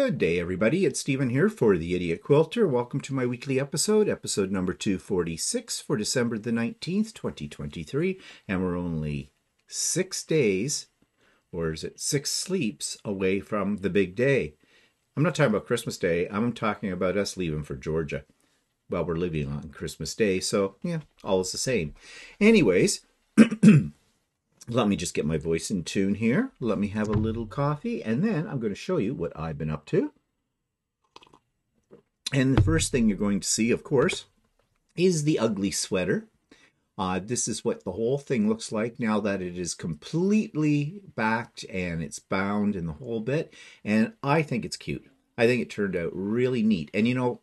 Good day, everybody. It's Stephen here for the Idiot Quilter. Welcome to my weekly episode number 246 for December the 19th, 2023. And we're only 6 days, or is it 6 sleeps away from the big day. I'm not talking about Christmas Day. I'm talking about us leaving for Georgia. Well, we're leaving on Christmas Day, so yeah, all is the same. Anyways, let me just get my voice in tune here. Let me have a little coffee, and then I'm going to show you what I've been up to. And the first thing you're going to see, of course, is the ugly sweater. This is what the whole thing looks like now that it is completely backed and it's bound in the whole bit. And I think it's cute. I think it turned out really neat. And you know,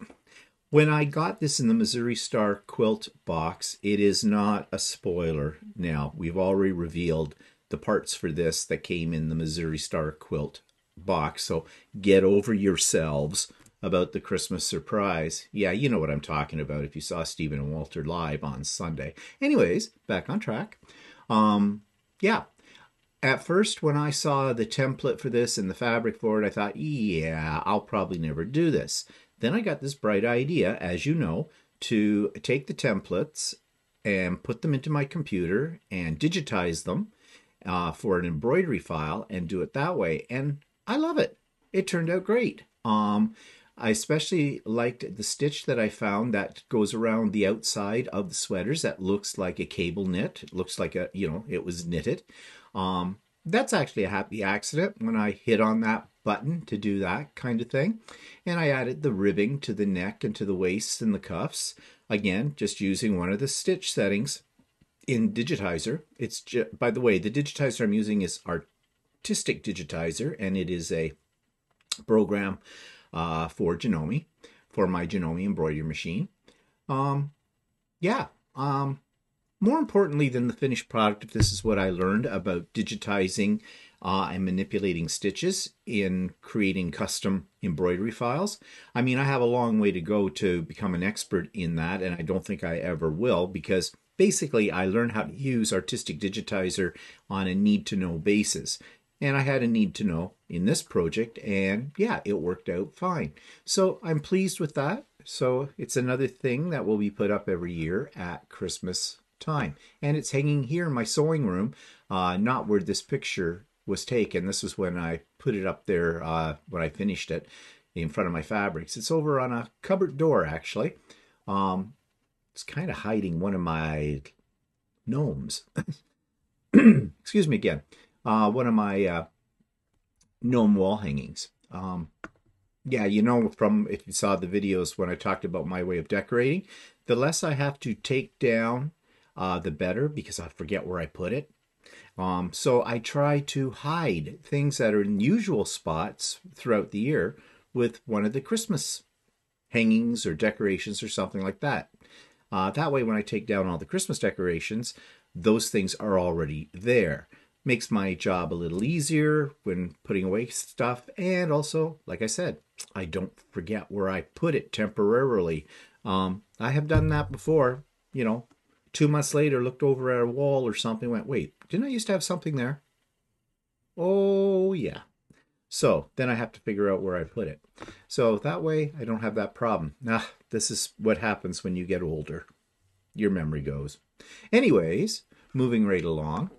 when I got this in the Missouri Star quilt box, it is not a spoiler now. We've already revealed the parts for this that came in the Missouri Star quilt box. So get over yourselves about the Christmas surprise. Yeah, you know what I'm talking about if you saw Stephen and Walter live on Sunday. Anyways, back on track. Yeah. At first, when I saw the template for this and the fabric for it, I thought, yeah, I'll probably never do this. Then I got this bright idea, as you know, to take the templates and put them into my computer and digitize them for an embroidery file and do it that way. And I love it. It turned out great. I especially liked the stitch that I found that goes around the outside of the sweaters that looks like a cable knit. It looks like a, you know, it was knitted. That's actually a happy accident when I hit on that button to do that kind of thing. And I added the ribbing to the neck and to the waist and the cuffs. Again, just using one of the stitch settings in Digitizer. It's by the way, the digitizer I'm using is Artistic Digitizer, and it is a program for Gnome, for my Gnome embroidery machine. More importantly than the finished product, if this is what I learned about digitizing and manipulating stitches in creating custom embroidery files. I mean, I have a long way to go to become an expert in that, and I don't think I ever will, because basically I learned how to use Artistic Digitizer on a need-to-know basis. And I had a need to know in this project, and yeah, it worked out fine. So I'm pleased with that. So it's another thing that will be put up every year at Christmas time. And it's hanging here in my sewing room, not where this picture was taken. This was when I put it up there when I finished it in front of my fabrics. It's over on a cupboard door, actually. It's kind of hiding one of my gnomes. Excuse me again. One of my gnome wall hangings. Yeah, you know, from if you saw the videos when I talked about my way of decorating, the less I have to take down, the better, because I forget where I put it. So I try to hide things that are in usual spots throughout the year with one of the Christmas hangings or decorations or something like that. That way, when I take down all the Christmas decorations, those things are already there. Makes my job a little easier when putting away stuff. And also, like I said, I don't forget where I put it temporarily. I have done that before, you know. 2 months later, looked over at a wall or something, went, wait, didn't I used to have something there? Oh, yeah. So then I have to figure out where I put it. So that way I don't have that problem. This is what happens when you get older. Your memory goes. Anyways, moving right along.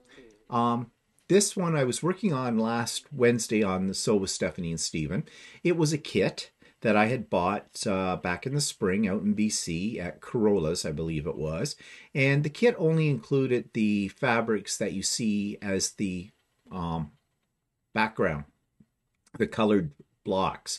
This one I was working on last Wednesday on the Sew with Stephanie and Stephen. It was a kit that I had bought back in the spring out in BC at Corolla's, I believe it was. And the kit only included the fabrics that you see as the background, the colored blocks.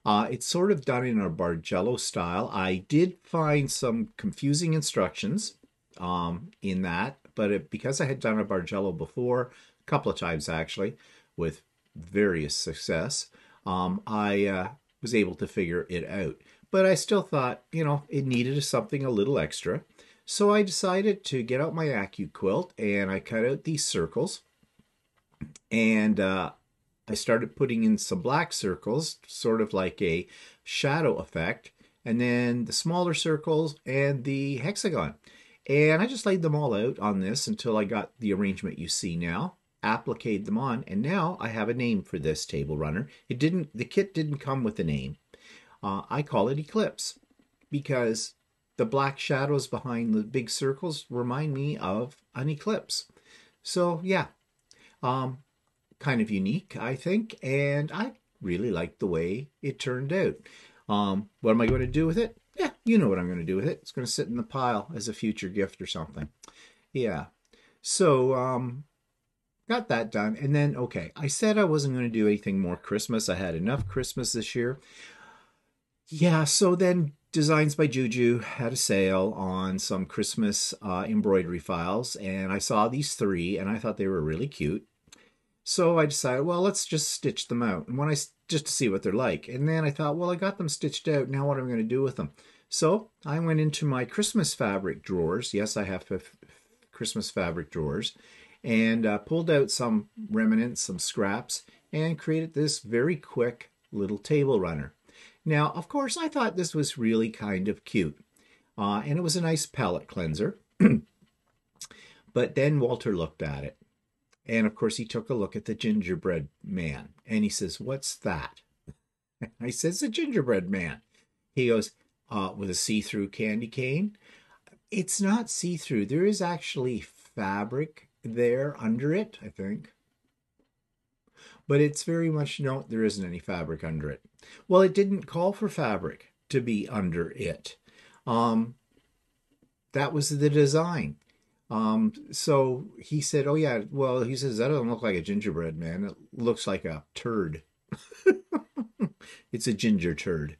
It's sort of done in a Bargello style. I did find some confusing instructions in that, but because I had done a Bargello before, a couple of times actually, with various success, I was able to figure it out. But I still thought, you know, it needed something a little extra. So I decided to get out my AccuQuilt, and I cut out these circles. And I started putting in some black circles, sort of like a shadow effect. And then the smaller circles and the hexagon. And I just laid them all out on this until I got the arrangement you see now. appliqued them on, and now I have a name for this table runner. The kit didn't come with a name. I call it Eclipse because the black shadows behind the big circles remind me of an eclipse. So yeah, kind of unique, I think, and I really like the way it turned out. What am I going to do with it? Yeah, you know what I'm going to do with it. It's going to sit in the pile as a future gift or something. Yeah. So, got that done. And then, okay, I said I wasn't going to do anything more Christmas. I had enough Christmas this year. Yeah, so then Designs by Juju had a sale on some Christmas embroidery files, and I saw these three, and I thought they were really cute. So I decided, well, let's just stitch them out, and just to see what they're like. And then I thought, well, I got them stitched out. Now what am I going to do with them? So I went into my Christmas fabric drawers. Yes, I have Christmas fabric drawers, and pulled out some remnants, some scraps, and created this very quick little table runner. Now, of course, I thought this was really kind of cute, and it was a nice palette cleanser. But then Walter looked at it, and of course he took a look at the gingerbread man, and he says, "What's that?" I says, "A gingerbread man." He goes, "With a see-through candy cane?" It's not see-through. There is actually fabric there under it, I think. But it's very much, no, there isn't any fabric under it. Well, it didn't call for fabric to be under it. That was the design. So he said, oh yeah, well, he says, that doesn't look like a gingerbread man. It looks like a turd. It's a ginger turd.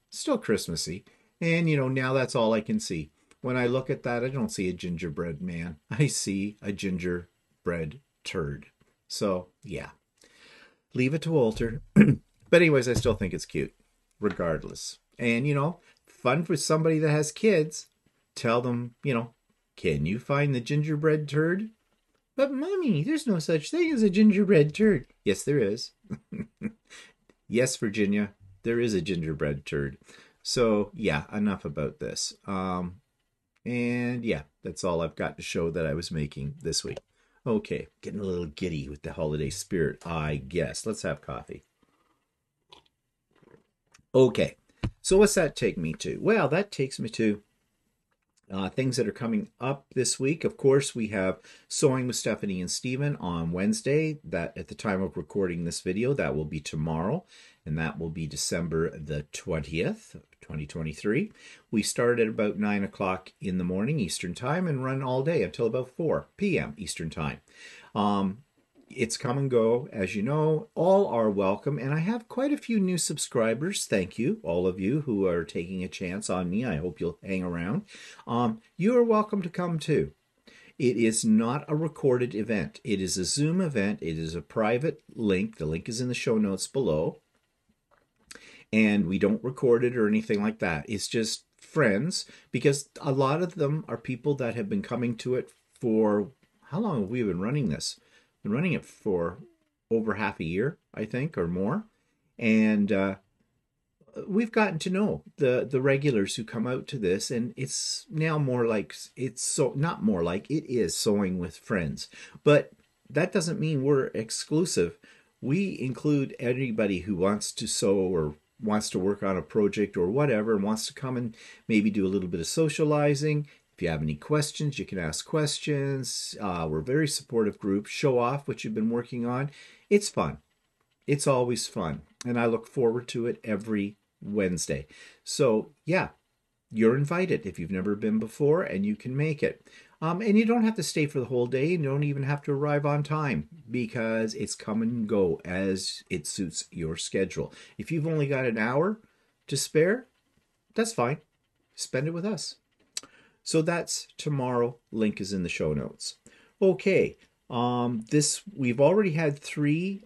Still Christmassy. And, you know, now that's all I can see. When I look at that, I don't see a gingerbread man. I see a gingerbread turd. So, yeah. Leave it to Walter. But anyways, I still think it's cute, regardless. And, you know, fun for somebody that has kids. Tell them, you know, can you find the gingerbread turd? But, Mommy, there's no such thing as a gingerbread turd. Yes, there is. Yes, Virginia, there is a gingerbread turd. So, yeah, enough about this. And, yeah, that's all I've got to show that I was making this week. Okay, getting a little giddy with the holiday spirit, I guess. Let's have coffee. Okay, so what's that take me to? Well, that takes me to things that are coming up this week. Of course, we have Sewing with Stephanie and Stephen on Wednesday. That, at the time of recording this video, that will be tomorrow, and that will be December the 20th, 2023. We start at about 9 o'clock in the morning Eastern Time and run all day until about 4 p.m. Eastern Time. It's come and go, as you know. All are welcome, and I have quite a few new subscribers. Thank you, all of you who are taking a chance on me. I hope you'll hang around. You are welcome to come too. It is not a recorded event. It is a Zoom event. It is a private link. The link is in the show notes below. And we don't record it or anything like that. It's just friends, because a lot of them are people that have been coming to it for, how long have we been running this? Been running it for over half a year, I think, or more. And we've gotten to know the regulars who come out to this, and it's now more like, it's so, not more like, it is Sewing with Friends. But that doesn't mean we're exclusive. We include anybody who wants to sew or wants to work on a project or whatever, and wants to come and maybe do a little bit of socializing. If you have any questions, you can ask questions. We're a very supportive group. Show off what you've been working on. It's fun. It's always fun. And I look forward to it every Wednesday. So, yeah, you're invited if you've never been before, and you can make it. And you don't have to stay for the whole day. You don't even have to arrive on time, because it's come and go as it suits your schedule. If you've only got an hour to spare, that's fine. Spend it with us. So that's tomorrow. Link is in the show notes. Okay, we've already had 3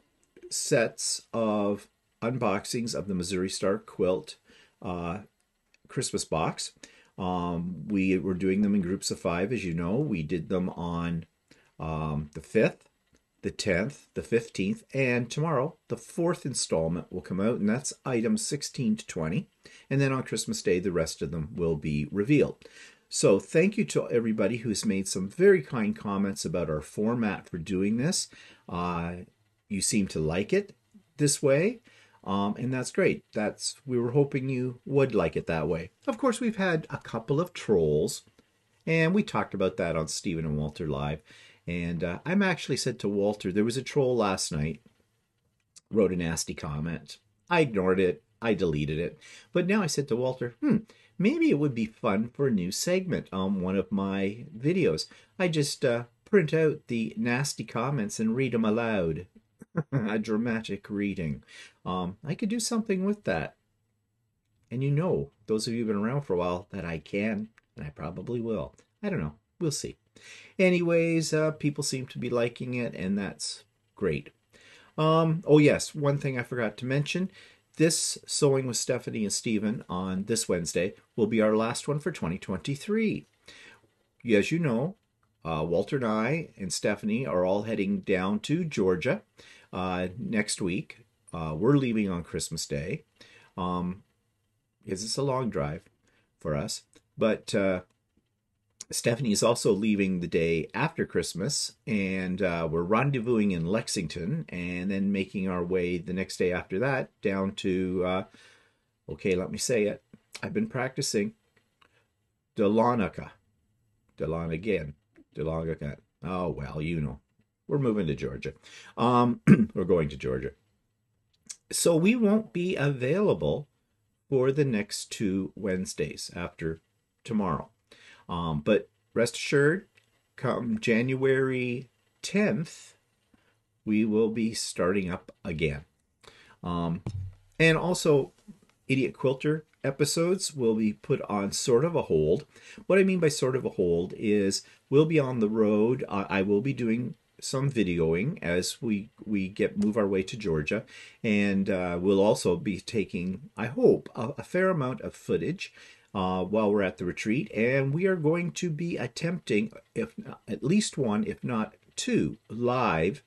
sets of unboxings of the Missouri Star Quilt Christmas box. We were doing them in groups of 5, as you know. We did them on the 5th, the 10th, the 15th, and tomorrow the 4th installment will come out, and that's items 16 to 20. And then on Christmas Day, the rest of them will be revealed. So thank you to everybody who's made some very kind comments about our format for doing this. You seem to like it this way, and that's great. We were hoping you would like it that way. Of course, we've had a couple of trolls, and we talked about that on Stephen and Walter Live. And I'm actually said to Walter, there was a troll last night, wrote a nasty comment. I ignored it. I deleted it. But now I said to Walter, maybe it would be fun for a new segment on one of my videos. I just print out the nasty comments and read them aloud. A dramatic reading. I could do something with that. And you know, those of you who've been around for a while, that I can, and I probably will. I don't know. We'll see. Anyways, people seem to be liking it, and that's great. Oh yes, one thing I forgot to mention. This Sewing with Stephanie and Stephen on this Wednesday will be our last one for 2023. As you know, Walter and I and Stephanie are all heading down to Georgia next week. We're leaving on Christmas Day because it's a long drive for us. But Stephanie is also leaving the day after Christmas, and we're rendezvousing in Lexington and then making our way the next day after that down to, okay, let me say it. I've been practicing. Dahlonega. Oh, well, you know. We're moving to Georgia. We're going to Georgia. So we won't be available for the next 2 Wednesdays after tomorrow. But rest assured, come January 10th, we will be starting up again. And also, Idiot Quilter episodes will be put on sort of a hold. What I mean by sort of a hold is we'll be on the road. I will be doing some videoing as we move our way to Georgia, and we'll also be taking, I hope, a fair amount of footage while we're at the retreat, and we are going to be attempting, if not, at least one, if not 2, live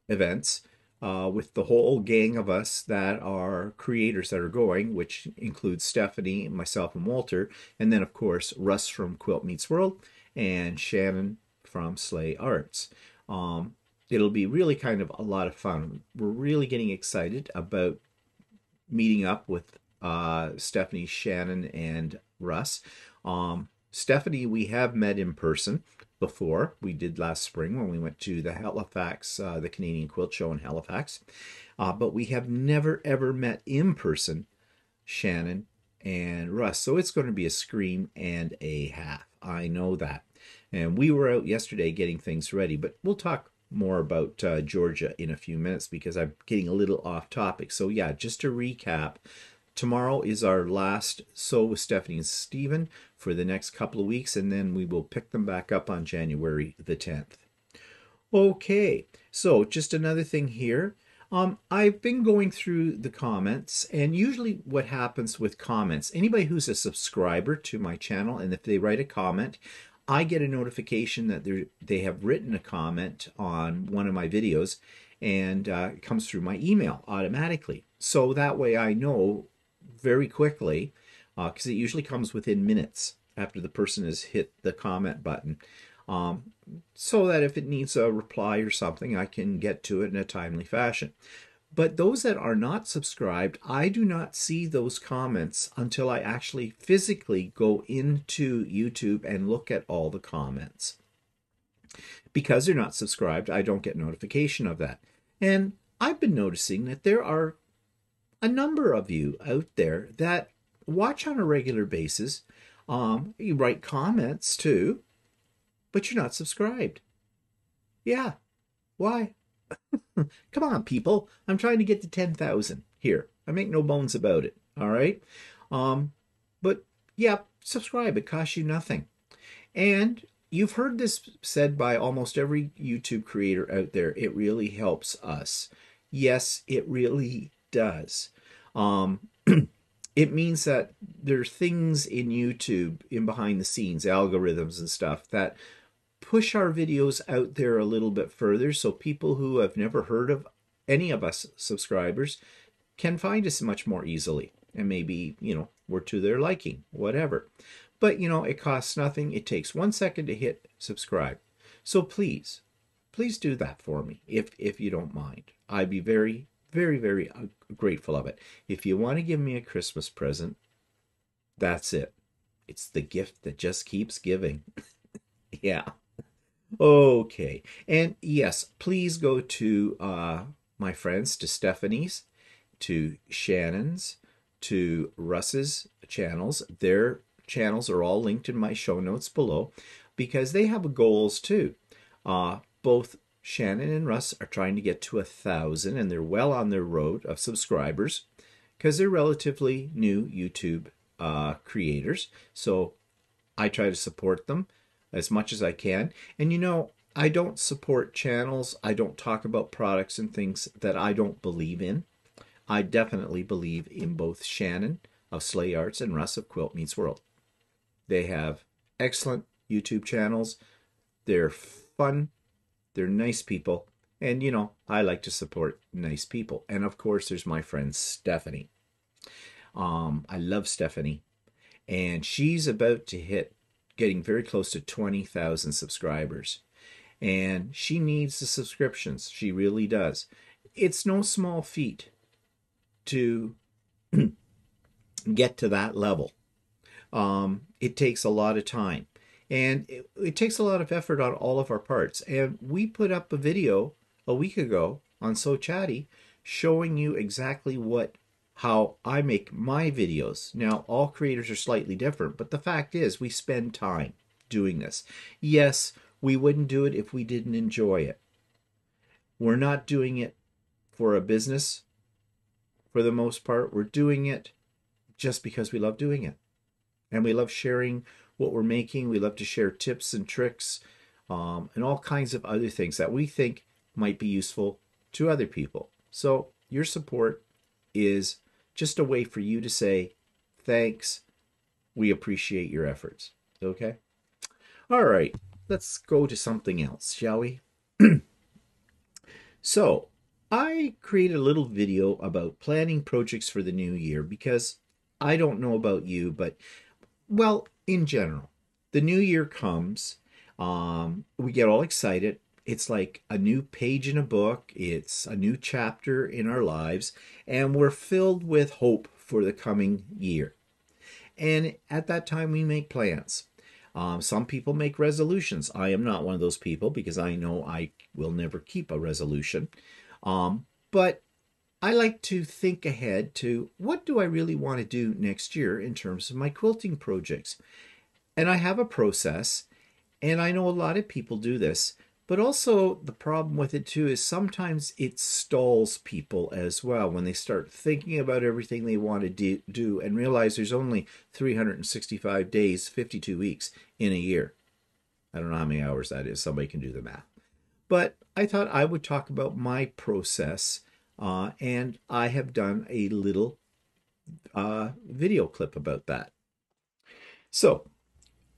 events with the whole gang of us that are creators that are going, which includes Stephanie, myself, and Walter, and then of course Russ from Quilt Meets World and Shannon from Slay Arts. It'll be really kind of a lot of fun. We're really getting excited about meeting up with Stephanie, Shannon, and Russ. Stephanie, we have met in person before. We did last spring when we went to the Halifax, the Canadian Quilt Show in Halifax. But we have never, ever met in person Shannon and Russ. So it's going to be a scream and a half. I know that. And we were out yesterday getting things ready, but we'll talk more about Georgia in a few minutes because I'm getting a little off topic. So yeah, just to recap, tomorrow is our last Sew with Stephanie and Stephen for the next couple of weeks, and then we will pick them back up on January the 10th. Okay, so just another thing here. I've been going through the comments, and usually what happens with comments, anybody who's a subscriber to my channel, and if they write a comment, I get a notification that they have written a comment on one of my videos, and it comes through my email automatically. So that way I know very quickly, because it usually comes within minutes after the person has hit the comment button, so that if it needs a reply or something, I can get to it in a timely fashion. But those that are not subscribed, I do not see those comments until I actually physically go into YouTube and look at all the comments. Because they're not subscribed, I don't get notification of that. And I've been noticing that there are a number of you out there that watch on a regular basis. You write comments too, but you're not subscribed. Yeah. Why? Come on, people. I'm trying to get to 10,000 here. I make no bones about it. All right. But yeah, subscribe. It costs you nothing. And you've heard this said by almost every YouTube creator out there. It really helps us. Yes, it really does. It means that there are things in YouTube, in behind the scenes, algorithms and stuff, that push our videos out there a little bit further, so people who have never heard of any of us subscribers can find us much more easily, and maybe, you know, we're to their liking, whatever. But, you know, it costs nothing. It takes 1 second to hit subscribe. So please, please do that for me if you don't mind. I'd be very, very, very grateful of it. If you want to give me a Christmas present, that's it. It's the gift that just keeps giving. Yeah. Okay. And yes, please go to my friends, to Stephanie's, to Shannon's, to Russ's channels. Their channels are all linked in my show notes below because they have goals too. Both Shannon and Russ are trying to get to 1,000, and they're well on their road of subscribers because they're relatively new YouTube creators. So I try to support them as much as I can. And you know, I don't support channels. I don't talk about products and things that I don't believe in. I definitely believe in both Shannon of Slay Arts and Russ of Quilt Meets World. They have excellent YouTube channels. They're fun. They're nice people. And, you know, I like to support nice people. And, of course, there's my friend Stephanie. I love Stephanie. And she's about to getting very close to 20,000 subscribers. And she needs the subscriptions. She really does. It's no small feat to get to that level. It takes a lot of time. And it takes a lot of effort on all of our parts. And we put up a video a week ago on So Chatty showing you exactly how I make my videos. Now, all creators are slightly different, but the fact is we spend time doing this. Yes, we wouldn't do it if we didn't enjoy it. We're not doing it for a business for the most part. We're doing it just because we love doing it. And we love sharing what we're making. We love to share tips and tricks and all kinds of other things that we think might be useful to other people. So your support is just a way for you to say, thanks, we appreciate your efforts. Okay? All right, let's go to something else, shall we? So, I created a little video about planning projects for the new year because I don't know about you, but, well, in general, the new year comes, we get all excited. It's like a new page in a book. It's a new chapter in our lives, and we're filled with hope for the coming year. And at that time, we make plans. Some people make resolutions. I am not one of those people because I know I will never keep a resolution. But I like to think ahead to what do I really want to do next year in terms of my quilting projects. And I have a process, and I know a lot of people do this. But also the problem with it too is sometimes it stalls people as well when they start thinking about everything they want to do and realize there's only 365 days, 52 weeks in a year. I don't know how many hours that is. Somebody can do the math. But I thought I would talk about my process, and I have done a little video clip about that. So,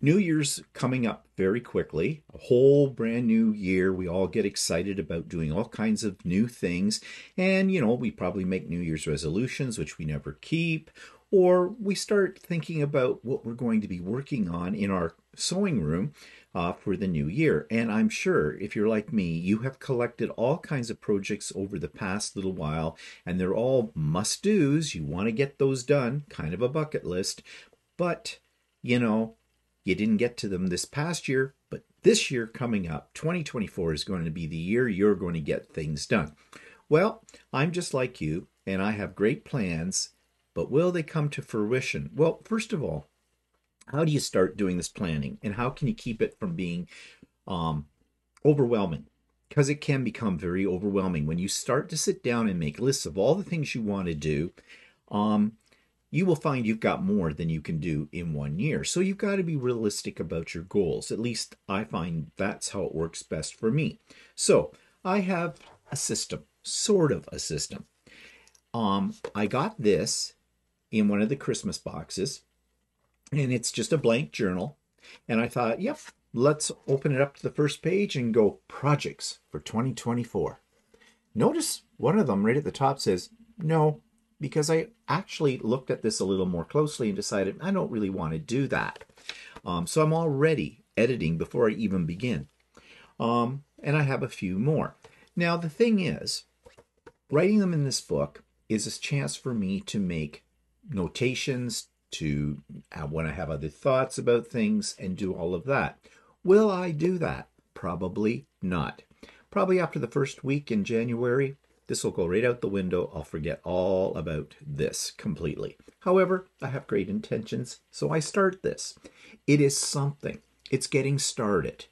New Year's coming up very quickly, a whole brand new year. We all get excited about doing all kinds of new things. And, you know, we probably make New Year's resolutions, which we never keep. Or we start thinking about what we're going to be working on in our sewing room for the new year. And I'm sure if you're like me, you have collected all kinds of projects over the past little while, and they're all must-dos. You want to get those done, kind of a bucket list. But, you know, you didn't get to them this past year, but this year coming up, 2024 is going to be the year you're going to get things done. Well, I'm just like you, and I have great plans, but will they come to fruition? Well, first of all, how do you start doing this planning, and how can you keep it from being overwhelming? Because it can become very overwhelming when you start to sit down and make lists of all the things you want to do. You will find you've got more than you can do in 1 year. So you've got to be realistic about your goals. At least I find that's how it works best for me. So I have a system, sort of a system. I got this in one of the Christmas boxes, and it's just a blank journal. And I thought, yep, let's open it up to the first page and go projects for 2024. Notice one of them right at the top says no, because I actually looked at this a little more closely and decided I don't really want to do that. So I'm already editing before I even begin. And I have a few more. Now, the thing is, writing them in this book is a chance for me to make notations, to when I have other thoughts about things, and do all of that. Will I do that? Probably not. Probably after the first week in January, this will go right out the window. I'll forget all about this completely. However, I have great intentions, so I start this. It is something. It's getting started.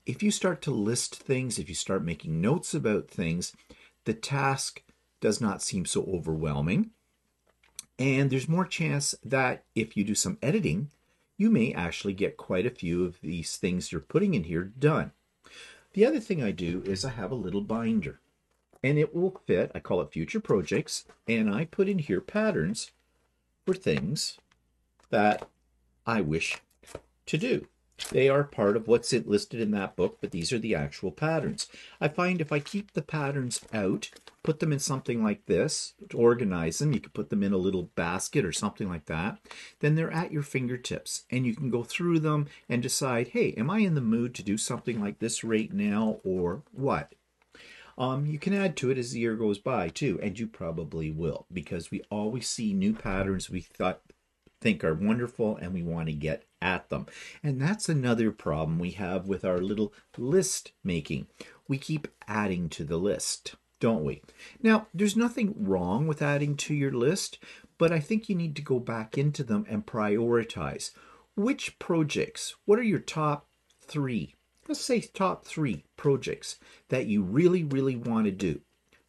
If you start to list things, if you start making notes about things, the task does not seem so overwhelming. And there's more chance that if you do some editing, you may actually get quite a few of these things you're putting in here done. The other thing I do is I have a little binder. And it will fit, I call it Future Projects, and I put in here patterns for things that I wish to do. They are part of what's listed in that book, but these are the actual patterns. I find if I keep the patterns out, put them in something like this, to organize them, you can put them in a little basket or something like that, then they're at your fingertips, and you can go through them and decide, hey, am I in the mood to do something like this right now, or what? You can add to it as the year goes by too, and you probably will, because we always see new patterns we think are wonderful and we want to get at them. And that's another problem we have with our little list making. We keep adding to the list, don't we? Now, there's nothing wrong with adding to your list, but I think you need to go back into them and prioritize. Which projects? What are your top 3? Let's say top 3 projects that you really, really want to do.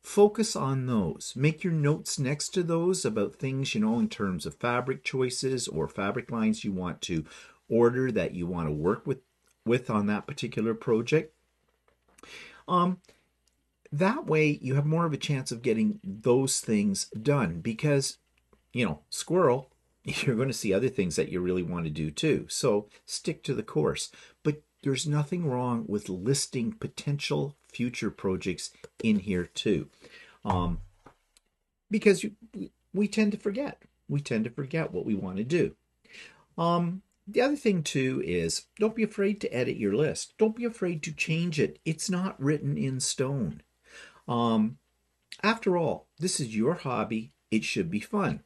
Focus on those. Make your notes next to those about things, in terms of fabric choices or fabric lines you want to order that you want to work with on that particular project. That way you have more of a chance of getting those things done because, squirrel, you're going to see other things that you really want to do too. So stick to the course. But there's nothing wrong with listing potential future projects in here too. Because we tend to forget. We tend to forget what we want to do. The other thing too is don't be afraid to edit your list. Don't be afraid to change it. It's not written in stone. After all, this is your hobby. It should be fun.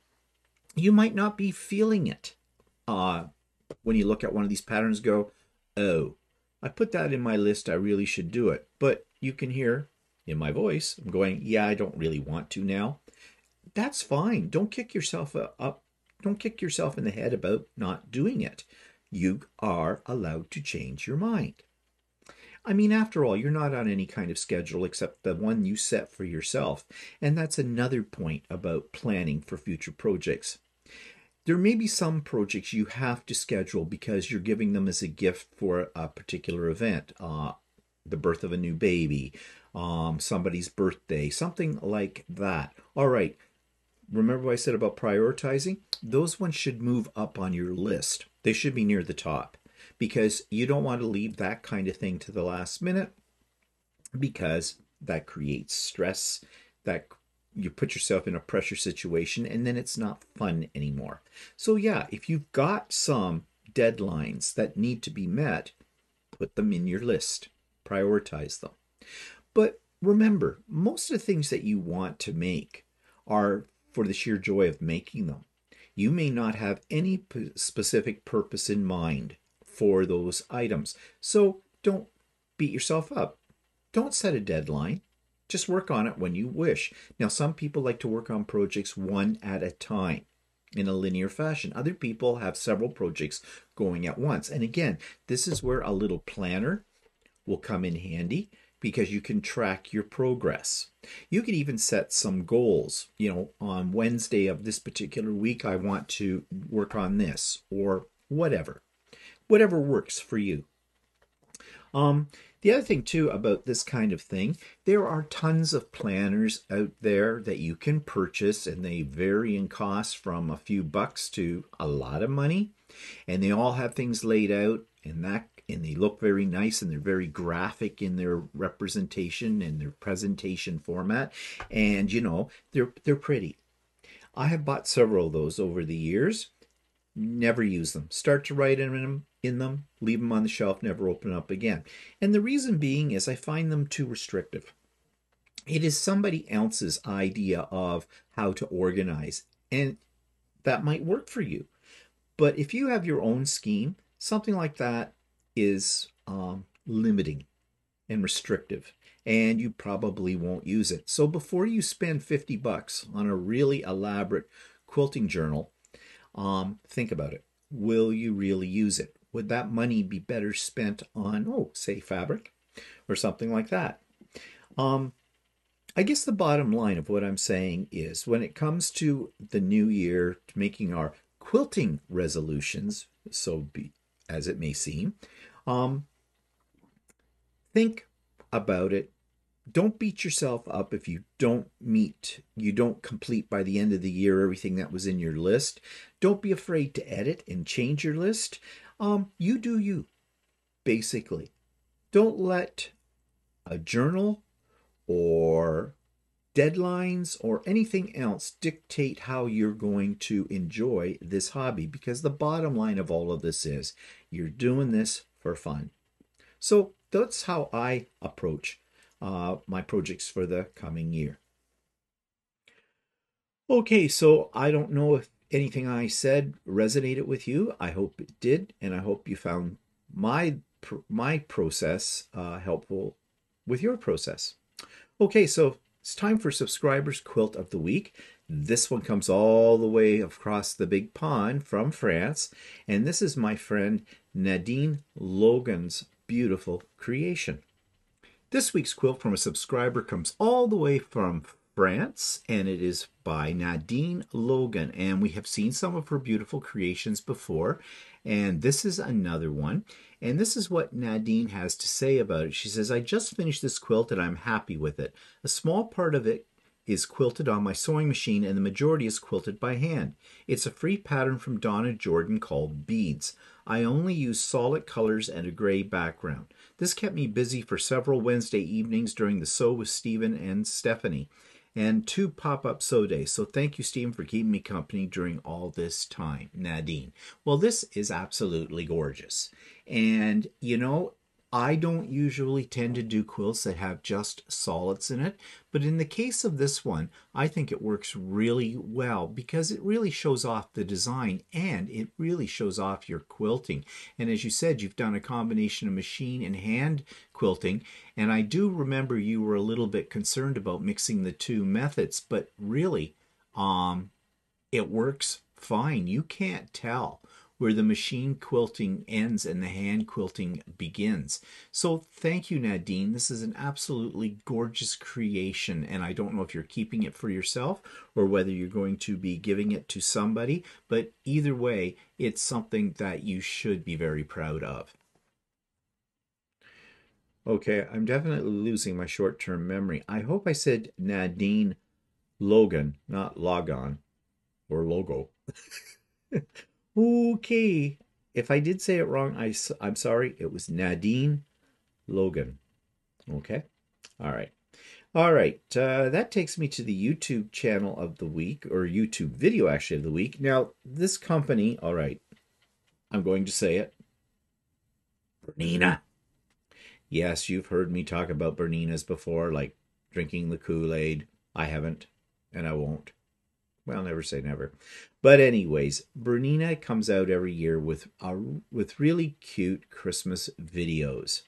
You might not be feeling it. When you look at one of these patterns, go, oh, I put that in my list. I really should do it. But you can hear in my voice, I'm going, yeah, I don't really want to now. That's fine. Don't kick yourself up. Don't kick yourself in the head about not doing it. You are allowed to change your mind. I mean, after all, you're not on any kind of schedule except the one you set for yourself. And that's another point about planning for future projects. There may be some projects you have to schedule because you're giving them as a gift for a particular event, the birth of a new baby, somebody's birthday, something like that. All right, remember what I said about prioritizing? Those ones should move up on your list. They should be near the top because you don't want to leave that kind of thing to the last minute because that creates stress, that you put yourself in a pressure situation and then it's not fun anymore. So yeah, if you've got some deadlines that need to be met, put them in your list, prioritize them. But remember, most of the things that you want to make are for the sheer joy of making them. You may not have any specific purpose in mind for those items. So don't beat yourself up. Don't set a deadline. Just work on it when you wish. Now, some people like to work on projects one at a time in a linear fashion. Other people have several projects going at once. And again, this is where a little planner will come in handy because you can track your progress. You could even set some goals. On Wednesday of this particular week, I want to work on this or whatever. Whatever works for you. The other thing too about this kind of thing, there are tons of planners out there that you can purchase and they vary in cost from a few bucks to a lot of money. And they all have things laid out and they look very nice and they're very graphic in their representation and their presentation format. And they're pretty. I have bought several of those over the years. never use them. Start to write in them, leave them on the shelf, never open up again. And the reason being is I find them too restrictive. It is somebody else's idea of how to organize, and that might work for you. But if you have your own scheme, something like that is limiting and restrictive, and you probably won't use it. So before you spend $50 on a really elaborate quilting journal, think about it. Will you really use it? Would that money be better spent on, say, fabric or something like that? I guess the bottom line of what I'm saying is when it comes to the new year, to making our quilting resolutions, so be as it may seem, think about it. Don't beat yourself up if you don't complete by the end of the year everything that was in your list. Don't be afraid to edit and change your list. You do you, basically. Don't let a journal or deadlines or anything else dictate how you're going to enjoy this hobby, because the bottom line of all of this is you're doing this for fun. So that's how I approach my projects for the coming year. Okay, so I don't know if anything I said resonated with you. I hope it did, and I hope you found my process helpful with your process. Okay, so it's time for Subscribers Quilt of the Week. This one comes all the way across the big pond from France, and this is my friend Nadine Logan's beautiful creation. This week's quilt from a subscriber comes all the way from France, and it is by Nadine Logan, and we have seen some of her beautiful creations before, and this is another one. And this is what Nadine has to say about it. She says, I just finished this quilt and I'm happy with it. A small part of it is quilted on my sewing machine and the majority is quilted by hand. It's a free pattern from Donna Jordan called Beads. I only use solid colors and a gray background. This kept me busy for several Wednesday evenings during the Sew with Stephen and Stephanie, and 2 pop-up sew days. So thank you, Stephen, for keeping me company during all this time. Nadine. Well, this is absolutely gorgeous. And, you know, I don't usually tend to do quilts that have just solids in it, but in the case of this one, I think it works really well because it really shows off the design and it really shows off your quilting. And as you said, you've done a combination of machine and hand quilting, and I do remember you were a little bit concerned about mixing the two methods, but really, it works fine. You can't tell where the machine quilting ends and the hand quilting begins. So thank you, Nadine. This is an absolutely gorgeous creation, and I don't know if you're keeping it for yourself or whether you're going to be giving it to somebody, but either way, it's something that you should be very proud of. Okay, I'm definitely losing my short-term memory. I hope I said Nadine Logan, not Logon or logo. Okay, if I did say it wrong, I'm sorry. It was Nadine Logan. Okay, all right. All right, that takes me to the YouTube channel of the week, or YouTube video actually of the week. Now, this company, all right, I'm going to say it. Bernina. Yes, you've heard me talk about Berninas before, like drinking the Kool-Aid. I haven't, and I won't. Well, never say never. But anyways, Bernina comes out every year with really cute Christmas videos.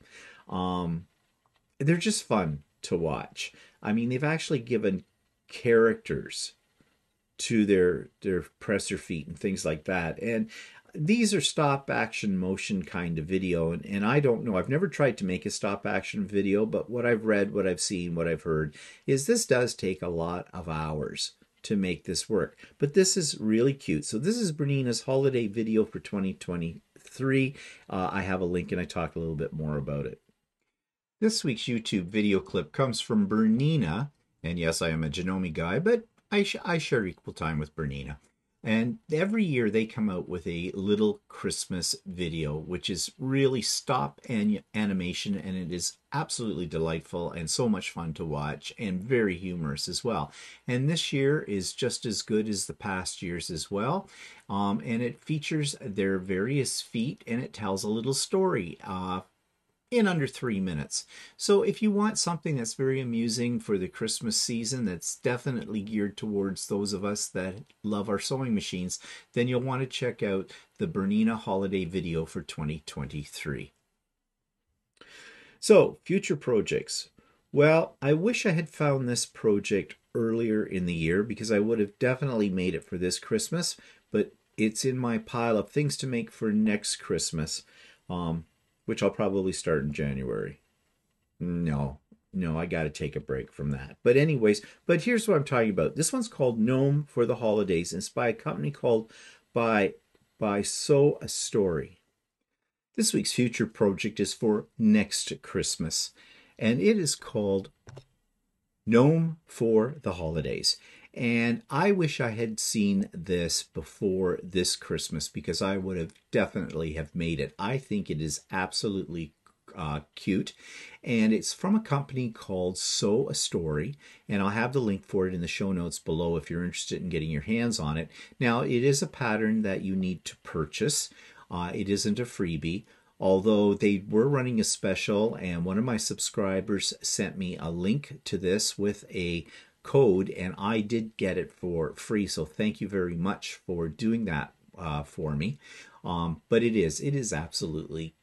They're just fun to watch. I mean, they've actually given characters to their presser feet and things like that. And these are stop action motion kind of video. And I don't know, I've never tried to make a stop action video, but what I've read, what I've seen, what I've heard is this does take a lot of hours to make this work. But this is really cute. So this is Bernina's holiday video for 2023. I have a link and I talk a little bit more about it. This week's YouTube video clip comes from Bernina. And yes, I am a Gnome guy, but I share equal time with Bernina. And every year they come out with a little Christmas video, which is really stop animation, and it is absolutely delightful and so much fun to watch and very humorous as well. And this year is just as good as the past years as well. And it features their various feet, and it tells a little story in under 3 minutes. So if you want something that's very amusing for the Christmas season, that's definitely geared towards those of us that love our sewing machines, then you'll want to check out the Bernina holiday video for 2023. So, future projects. Well, I wish I had found this project earlier in the year because I would have definitely made it for this Christmas, but it's in my pile of things to make for next Christmas. Which I'll probably start in January. No, I got to take a break from that. But anyways, here's what I'm talking about. This one's called Gnome for the Holidays. It's by a company called by Sew a Story. This week's future project is for next Christmas, and it is called Gnome for the Holidays. And I wish I had seen this before this Christmas because I would have definitely have made it. I think it is absolutely cute. And it's from a company called Sew a Story. And I'll have the link for it in the show notes below if you're interested in getting your hands on it. Now, it is a pattern that you need to purchase. It isn't a freebie. Although they were running a special, and one of my subscribers sent me a link to this with a code, and I did get it for free, so thank you very much for doing that for me. But it is absolutely,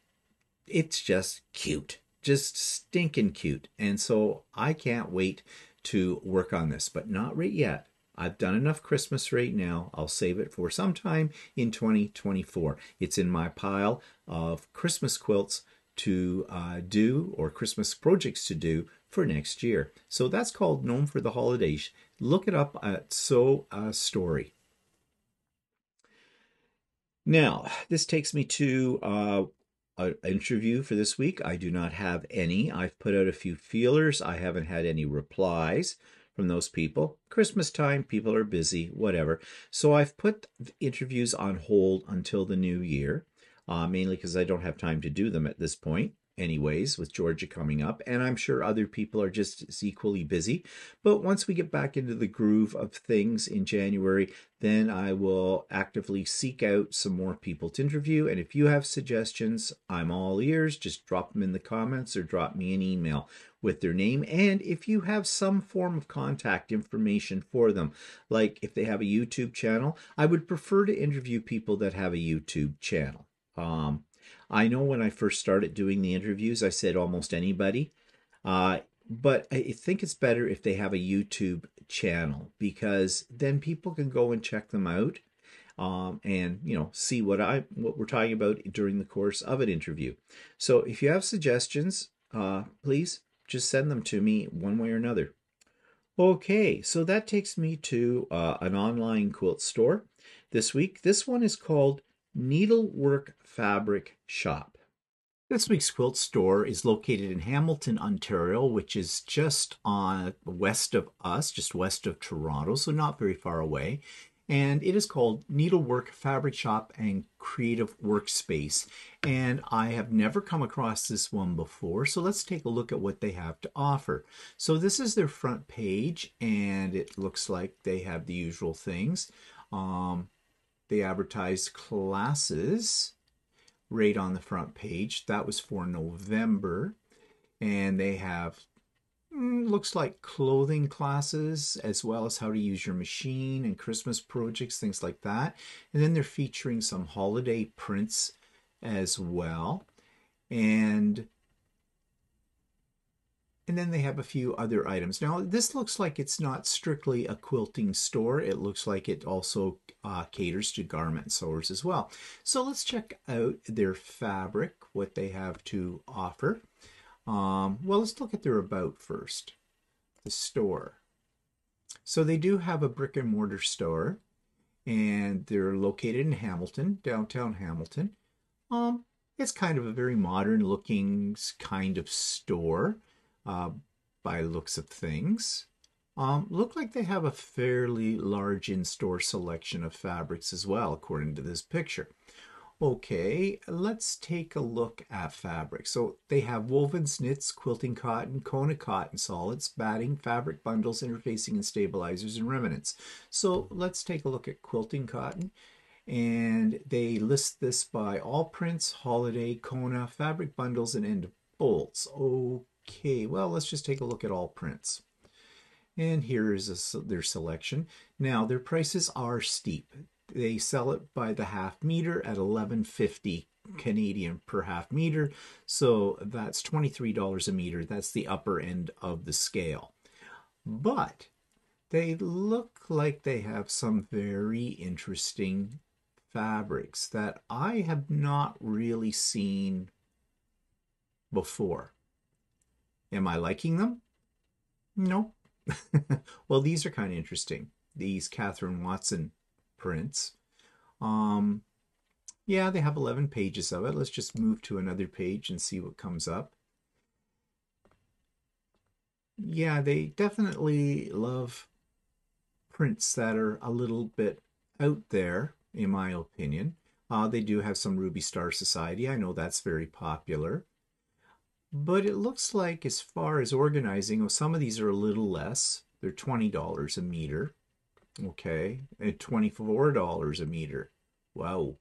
it's just cute, just stinking cute, and so I can't wait to work on this, but not right yet. I've done enough Christmas right now. I'll save it for sometime in 2024. It's in my pile of Christmas quilts to do, or Christmas projects to do for next year. So that's called Gnome for the Holidays. Look it up at Sew a Story. Now, this takes me to an interview for this week. I do not have any. I've put out a few feelers. I haven't had any replies from those people. Christmas time, people are busy, whatever. So I've put interviews on hold until the new year, mainly because I don't have time to do them at this point. Anyways, with Georgia coming up, and I'm sure other people are just as equally busy. But once we get back into the groove of things in January, then I will actively seek out some more people to interview. And if you have suggestions, I'm all ears. Just drop them in the comments or drop me an email with their name. And if you have some form of contact information for them, like if they have a YouTube channel, I would prefer to interview people that have a YouTube channel. I know when I first started doing the interviews, I said almost anybody, but I think it's better if they have a YouTube channel because then people can go and check them out and see what we're talking about during the course of an interview. So if you have suggestions, please just send them to me one way or another. Okay, so that takes me to an online quilt store this week. This one is called Needlework Fabric Shop. This week's quilt store is located in Hamilton, Ontario, which is just west of us, just west of Toronto, so not very far away. And it is called Needlework Fabric Shop and Creative Workspace. And I have never come across this one before, so let's take a look at what they have to offer. So this is their front page, and it looks like they have the usual things. They advertised classes right on the front page. That was for November. And they have, looks like clothing classes, as well as how to use your machine and Christmas projects, things like that. And then they're featuring some holiday prints as well. And then they have a few other items. Now, this looks like it's not strictly a quilting store. It looks like it also caters to garment sewers as well. So let's check out their fabric, what they have to offer. Well, let's look at their about first, the store. So they do have a brick and mortar store, and they're located in Hamilton, downtown Hamilton. It's kind of a very modern looking kind of store. By looks of things. Look like they have a fairly large in-store selection of fabrics as well, according to this picture. Okay, let's take a look at fabric. So they have wovens, knits, quilting cotton, Kona cotton solids, batting, fabric bundles, interfacing and stabilizers, and remnants. So let's take a look at quilting cotton. And they list this by all prints, holiday, Kona, fabric bundles, and end of bolts. Okay, well, let's just take a look at all prints. And here is their selection. Now, their prices are steep. They sell it by the half meter at 11.50 Canadian per half meter. So that's $23 a meter. That's the upper end of the scale. But they look like they have some very interesting fabrics that I have not really seen before. Am I liking them? No. Well, these are kind of interesting. These Catherine Watson prints. Yeah, they have 11 pages of it. Let's just move to another page and see what comes up. Yeah, they definitely love prints that are a little bit out there, in my opinion. They do have some Ruby Star Society. I know that's very popular. But it looks like as far as organizing, well, some of these are a little less. They're $20 a meter. Okay, and $24 a meter. Wow,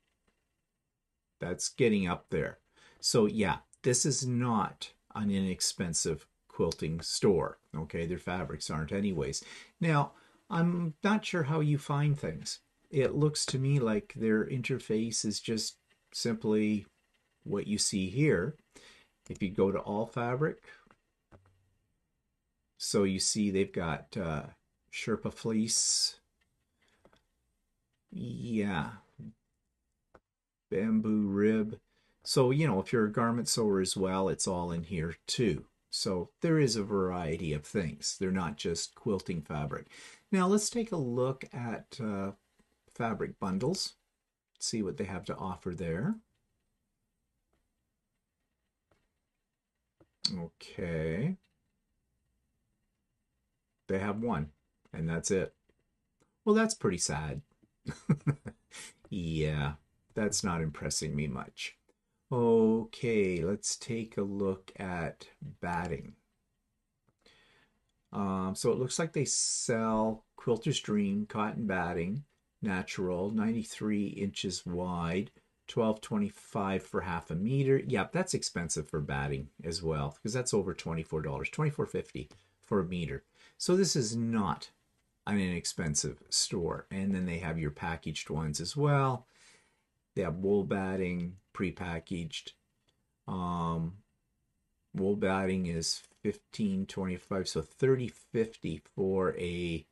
that's getting up there. So yeah, this is not an inexpensive quilting store. Okay, their fabrics aren't anyways. Now, I'm not sure how you find things. It looks to me like their interface is just simply what you see here. If you go to all fabric, so you see they've got Sherpa fleece. Yeah, bamboo rib. So, you know, if you're a garment sewer as well, it's all in here too. So there is a variety of things. They're not just quilting fabric. Now let's take a look at fabric bundles, see what they have to offer there. Okay. They have one, and that's it. Well, that's pretty sad. Yeah, that's not impressing me much. Okay, let's take a look at batting. So it looks like they sell Quilter's Dream cotton batting, natural, 93 inches wide, 12.25 for half a meter. Yep, that's expensive for batting as well, because that's over $24, $24.50 for a meter. So this is not an inexpensive store. And then they have your packaged ones as well. They have wool batting, pre-packaged. Wool batting is $15.25, so $30.50 for a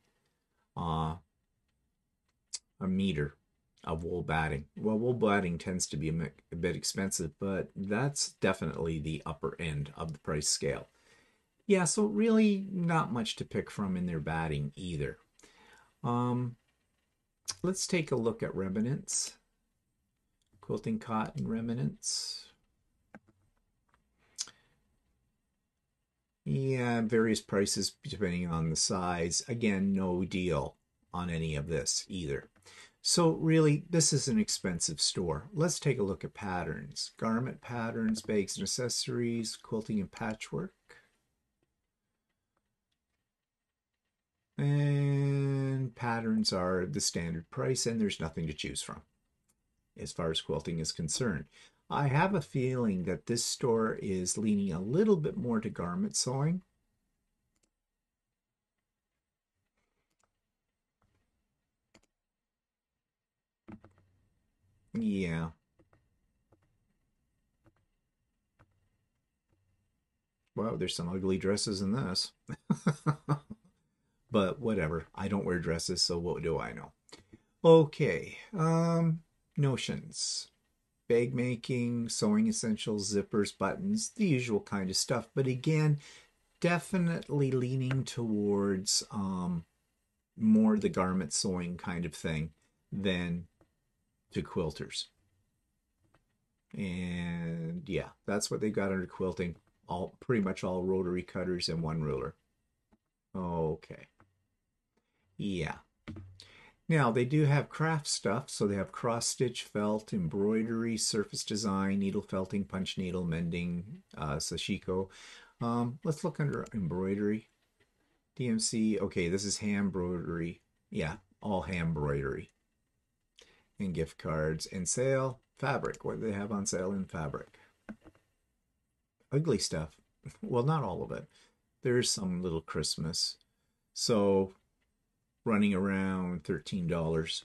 meter of wool batting. Well, wool batting tends to be a bit expensive, but that's definitely the upper end of the price scale. Yeah, so really not much to pick from in their batting either. Let's take a look at remnants. Quilting cotton remnants. Yeah, various prices depending on the size. Again, no deal on any of this either. So really, this is an expensive store. Let's take a look at patterns. Garment patterns, bags and accessories, quilting and patchwork. And patterns are the standard price, and there's nothing to choose from as far as quilting is concerned. I have a feeling that this store is leaning a little bit more to garment sewing. Yeah. Well, there's some ugly dresses in this. But whatever. I don't wear dresses, so what do I know? Okay. Notions. Bag making, sewing essentials, zippers, buttons, the usual kind of stuff. But again, definitely leaning towards more the garment sewing kind of thing than to quilters. And yeah, that's what they got under quilting. All pretty much all rotary cutters and one ruler. Okay. Yeah. Now, they do have craft stuff, so they have cross-stitch, felt, embroidery, surface design, needle felting, punch needle, mending, sashiko. Let's look under embroidery. DMC, okay, this is hand embroidery. Yeah, all hand embroidery. And gift cards. And sale, fabric. What do they have on sale in fabric? Ugly stuff. Well, not all of it. There's some little Christmas. So running around $13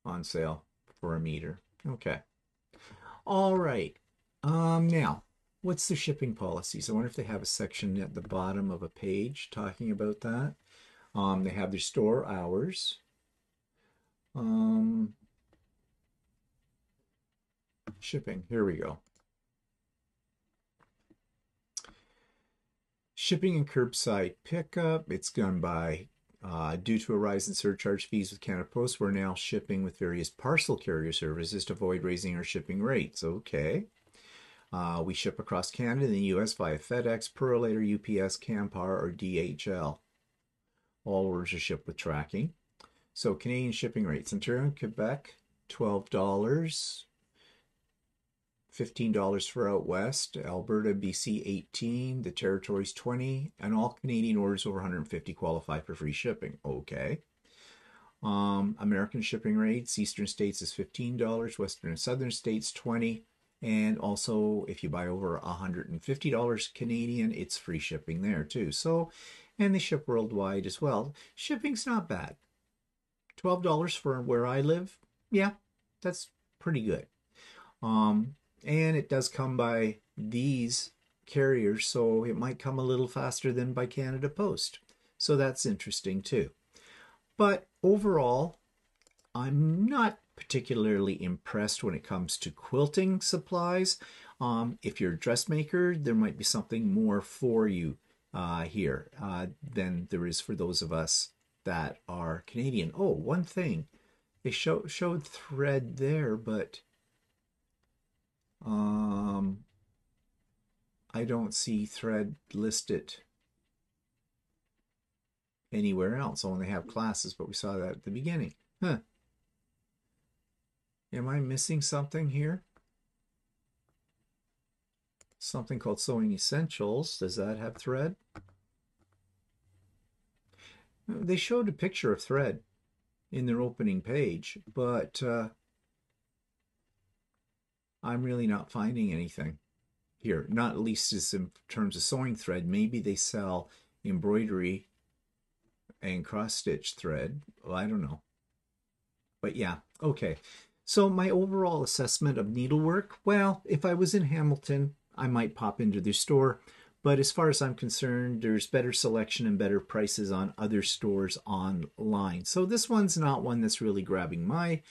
on sale for a meter. Okay. All right. Now, what's the shipping policies? I wonder if they have a section at the bottom of a page talking about that. They have their store hours. Shipping. Here we go. Shipping and curbside pickup. It's done by due to a rise in surcharge fees with Canada Post, we're now shipping with various parcel carrier services to avoid raising our shipping rates. Okay. We ship across Canada and the U.S. via FedEx, Purolator, UPS, Canpar, or DHL. All orders are shipped with tracking. So Canadian shipping rates. Ontario and Quebec, $12. $15 for out west. Alberta, BC, $18. The territories, $20. And all Canadian orders over $150 qualify for free shipping. Okay. American shipping rates, eastern states is $15, western and southern states $20. And also, if you buy over $150 Canadian, it's free shipping there too. So, and they ship worldwide as well. Shipping's not bad. $12 for where I live. Yeah, that's pretty good. And it does come by these carriers, so it might come a little faster than by Canada Post. So that's interesting too. But overall, I'm not particularly impressed when it comes to quilting supplies. If you're a dressmaker, there might be something more for you here than there is for those of us that are Canadian. Oh, one thing. They showed thread there, but I don't see thread listed anywhere else. I only have classes, but we saw that at the beginning. Huh. Am I missing something here? Something called Sewing Essentials. Does that have thread? They showed a picture of thread in their opening page, but I'm really not finding anything here. Not at least as in terms of sewing thread. Maybe they sell embroidery and cross-stitch thread. Well, I don't know. But yeah, okay. So my overall assessment of needlework, well, if I was in Hamilton, I might pop into their store. But as far as I'm concerned, there's better selection and better prices on other stores online. So this one's not one that's really grabbing my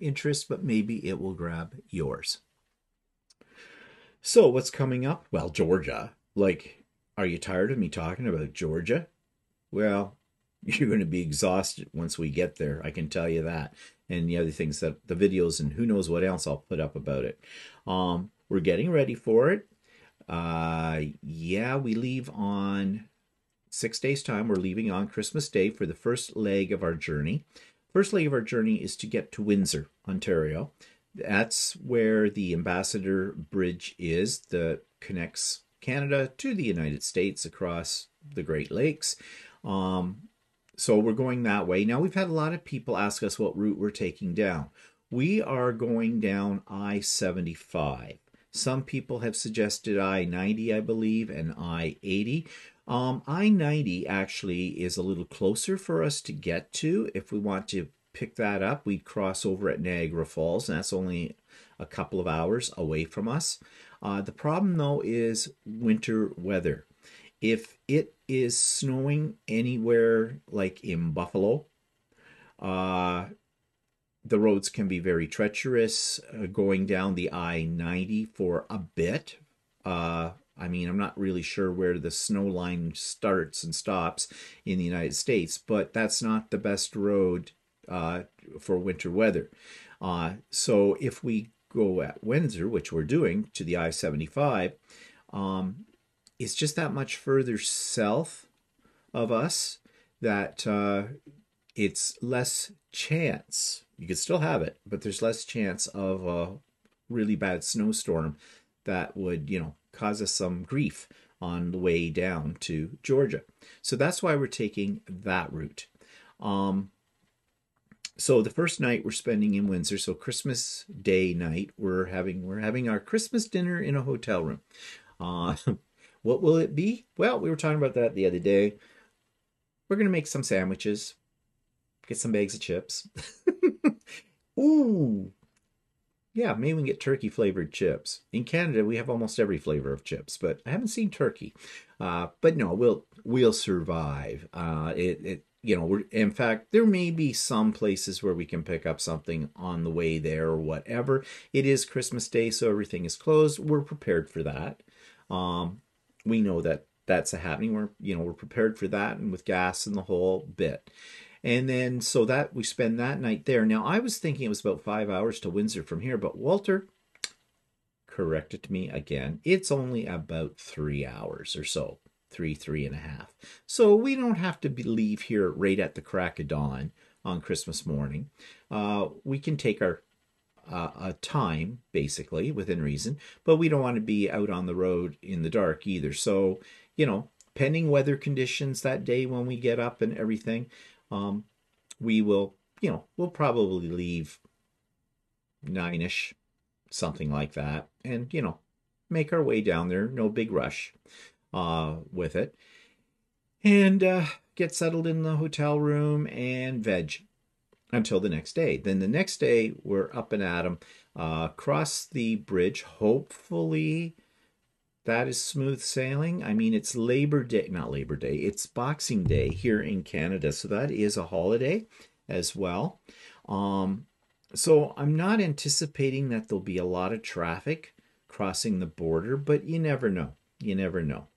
interest, but maybe it will grab yours. So what's coming up? Well, Georgia. Like, are you tired of me talking about Georgia? Well, you're going to be exhausted once we get there. I can tell you that. And the other things that the videos and who knows what else I'll put up about it. We're getting ready for it. Yeah, we leave on 6 days' time. We're leaving on Christmas Day for the first leg of our journey. First leg of our journey is to get to Windsor, Ontario. That's where the Ambassador Bridge is that connects Canada to the United States across the Great Lakes. So we're going that way. Now, we've had a lot of people ask us what route we're taking down. We are going down I-75. Some people have suggested I-90, I believe, and I-80. I-90 actually is a little closer for us to get to. If we want to pick that up, we'd cross over at Niagara Falls, and that's only a couple of hours away from us. The problem, though, is winter weather. If it is snowing anywhere like in Buffalo, the roads can be very treacherous going down the I-90 for a bit. I mean, I'm not really sure where the snow line starts and stops in the United States, but that's not the best road for winter weather. So if we go at Windsor, which we're doing, to the I-75, it's just that much further south of us that it's less chance. You could still have it, but there's less chance of a really bad snowstorm that would, cause us some grief on the way down to Georgia. So that's why we're taking that route. So the first night we're spending in Windsor. So Christmas Day night, we're having our Christmas dinner in a hotel room. What will it be? Well, we were talking about that the other day. We're gonna make some sandwiches, get some bags of chips. Ooh, yeah, maybe we can get turkey flavored chips. In Canada, we have almost every flavor of chips, but I haven't seen turkey. But no, we'll survive. In fact, there may be some places where we can pick up something on the way there or whatever. It is Christmas Day, so everything is closed. We're prepared for that. We know that that's a happening. We're prepared for that, and with gas and the whole bit. And then so that we spend that night there. Now I was thinking it was about 5 hours to Windsor from here, but Walter corrected me again. It's only about 3 hours or so. 3.5. So we don't have to leave here right at the crack of dawn on Christmas morning. We can take our time, basically, within reason, but we don't want to be out on the road in the dark either. So, pending weather conditions that day when we get up and everything, we will, we'll probably leave 9-ish, something like that, and, make our way down there. No big rush with it, and get settled in the hotel room and veg until the next day. Then the next day we're up and at 'em, cross the bridge. Hopefully that is smooth sailing. I mean, it's Labor Day, not Labor Day, it's Boxing Day here in Canada, so that is a holiday as well. So I'm not anticipating that there'll be a lot of traffic crossing the border, but you never know. You never know.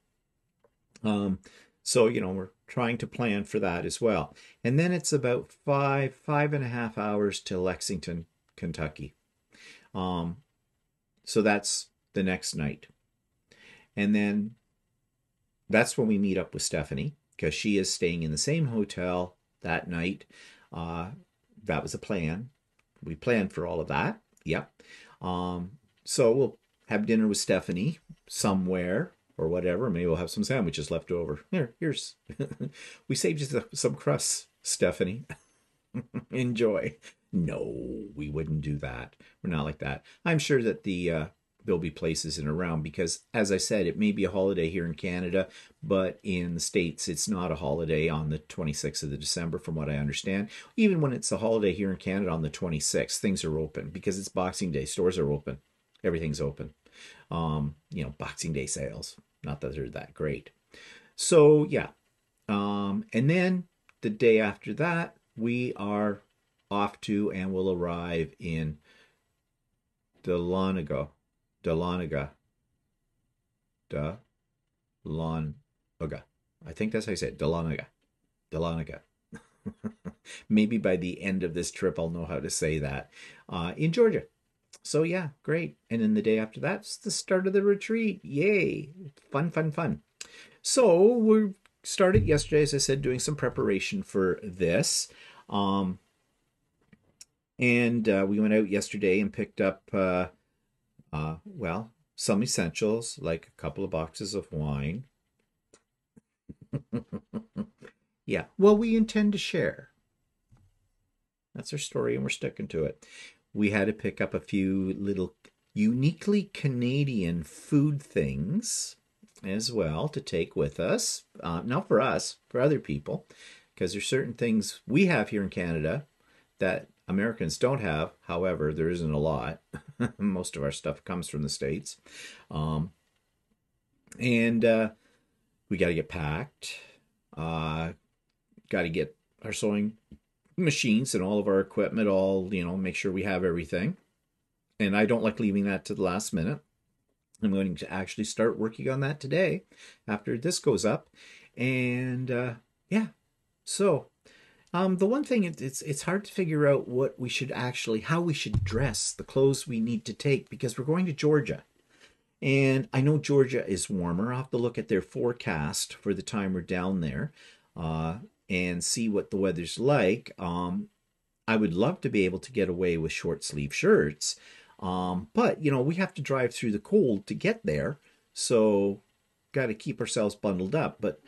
So, we're trying to plan for that as well. And then it's about 5.5 hours to Lexington, Kentucky. So that's the next night. And then that's when we meet up with Stephanie, because she is staying in the same hotel that night. That was a plan. We planned for all of that. Yep. So we'll have dinner with Stephanie somewhere or whatever. Maybe we'll have some sandwiches left over. Here's we saved you some crusts, Stephanie. Enjoy. No, we wouldn't do that. We're not like that. I'm sure that there'll be places in around, because, as I said, it may be a holiday here in Canada, but in the States, it's not a holiday on the 26th of December, from what I understand. Even when it's a holiday here in Canada on the 26th, things are open because it's Boxing Day. Stores are open. Everything's open. Boxing Day sales. Not that they're that great. So, yeah. And then the day after that, we are off to and will arrive in Dahlonega. I think that's how you say it. Dahlonega. Maybe by the end of this trip, I'll know how to say that. In Georgia. So yeah, great. And then the day after that's the start of the retreat. Yay. Fun. So we started yesterday, as I said, doing some preparation for this. And we went out yesterday and picked up, some essentials, like a couple of boxes of wine. Yeah, well, we intend to share. That's our story, and we're sticking to it. We had to pick up a few little uniquely Canadian food things as well to take with us. Not for us, for other people, because there's certain things we have here in Canada that Americans don't have. However, there isn't a lot. Most of our stuff comes from the States. And we got to get packed. Got to get our sewing machines and all of our equipment, all, make sure we have everything. And I don't like leaving that to the last minute. I'm going to actually start working on that today after this goes up. And so the one thing, it's hard to figure out how we should dress, the clothes we need to take, because we're going to Georgia. And I know Georgia is warmer. I'll have to look at their forecast for the time we're down there. and see what the weather's like. I would love to be able to get away with short sleeve shirts, but you know, we have to drive through the cold to get there, so got to keep ourselves bundled up. But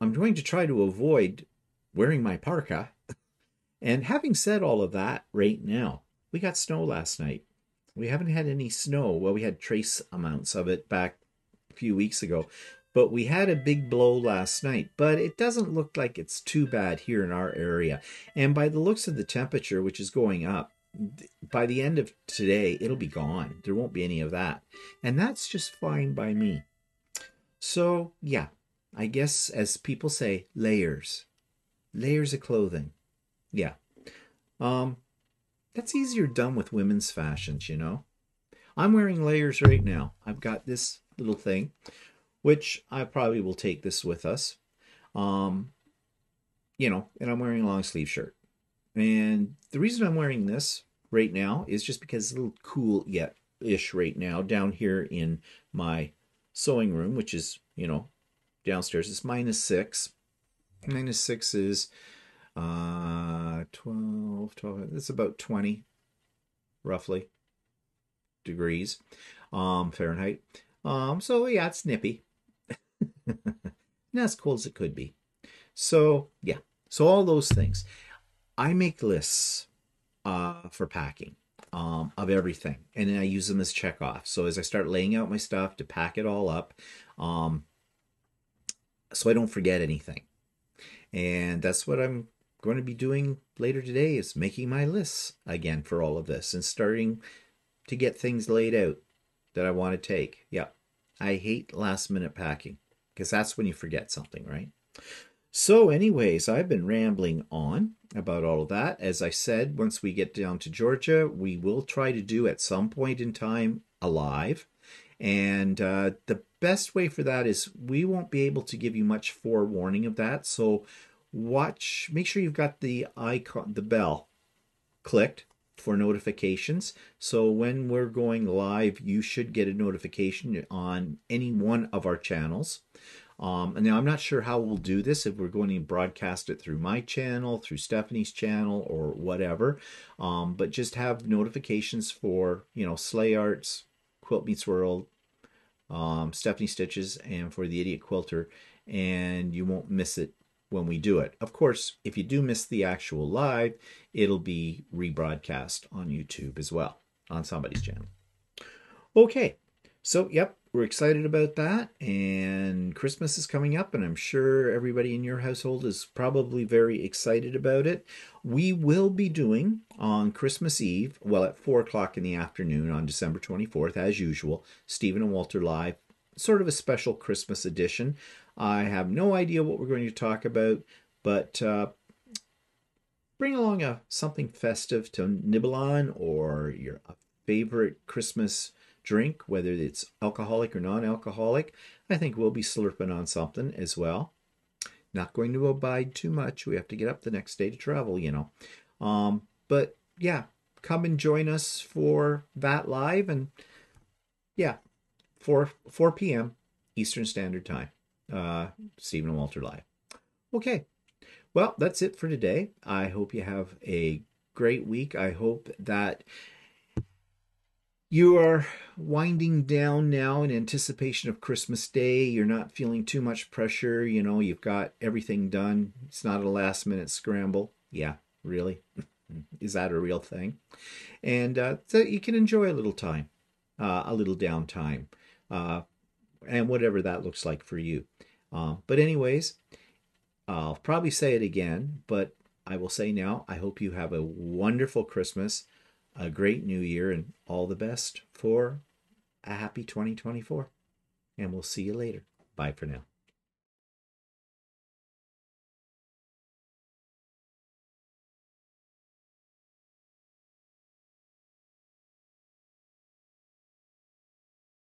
I'm going to try to avoid wearing my parka. And having said all of that, right now, we got snow last night. We haven't had any snow. Well, we had trace amounts of it back a few weeks ago, but we had a big blow last night. But it doesn't look like it's too bad here in our area. And by the looks of the temperature, which is going up, by the end of today, it'll be gone. There won't be any of that. And that's just fine by me. So, yeah, I guess as people say, layers. Layers of clothing. Yeah. That's easier done with women's fashions, you know. I'm wearing layers right now. I've got this little thing, which I probably will take this with us. You know, and I'm wearing a long sleeve shirt. And the reason I'm wearing this right now is just because it's a little cool yet-ish right now down here in my sewing room, which is, you know, downstairs. It's -6. -6 is 12, it's about 20 roughly degrees Fahrenheit. So yeah, it's nippy. Not as cold as it could be. So yeah, so all those things. I make lists for packing of everything, and then I use them as check off. So as I start laying out my stuff to pack it all up, so I don't forget anything. And that's what I'm going to be doing later today, is making my lists again for all of this and starting to get things laid out that I want to take. Yeah, I hate last minute packing because that's when you forget something, right? So anyways, I've been rambling on about all of that. As I said, once we get down to Georgia, we will try to do at some point in time a live. And the best way for that is we won't be able to give you much forewarning of that. So make sure you've got the icon, the bell clicked for notifications. So when we're going live, you should get a notification on any one of our channels. And now I'm not sure how we'll do this, if we're going to broadcast it through my channel, through Stephanie's channel, or whatever. But just have notifications for, you know, Slay Arts, Quilt Meets World, Stephanie Stitches, and for the Idiot Quilter, and you won't miss it when we do it. Of course, if you do miss the actual live, it'll be rebroadcast on YouTube as well, on somebody's channel. Okay, so yep, we're excited about that, and Christmas is coming up, and I'm sure everybody in your household is probably very excited about it. We will be doing on Christmas Eve, well, at 4 o'clock in the afternoon on December 24th, as usual, Stephen and Walter Live, sort of a special Christmas edition. I have no idea what we're going to talk about, but bring along something festive to nibble on, or your favorite Christmas drink, whether it's alcoholic or non-alcoholic. I think we'll be slurping on something as well. Not going to abide too much. We have to get up the next day to travel, you know. But yeah, come and join us for that live, and yeah, 4 p.m. Eastern Standard Time. Stephen and Walter Live. Okay, well, that's it for today. I hope you have a great week. I hope that you are winding down now in anticipation of Christmas Day. You're not feeling too much pressure. You know, you've got everything done. It's not a last minute scramble. Yeah, really? Is that a real thing? And so you can enjoy a little time, a little downtime, and whatever that looks like for you. But anyways, I'll probably say it again, but I will say now, I hope you have a wonderful Christmas, a great new year, and all the best for a happy 2024. And we'll see you later. Bye for now.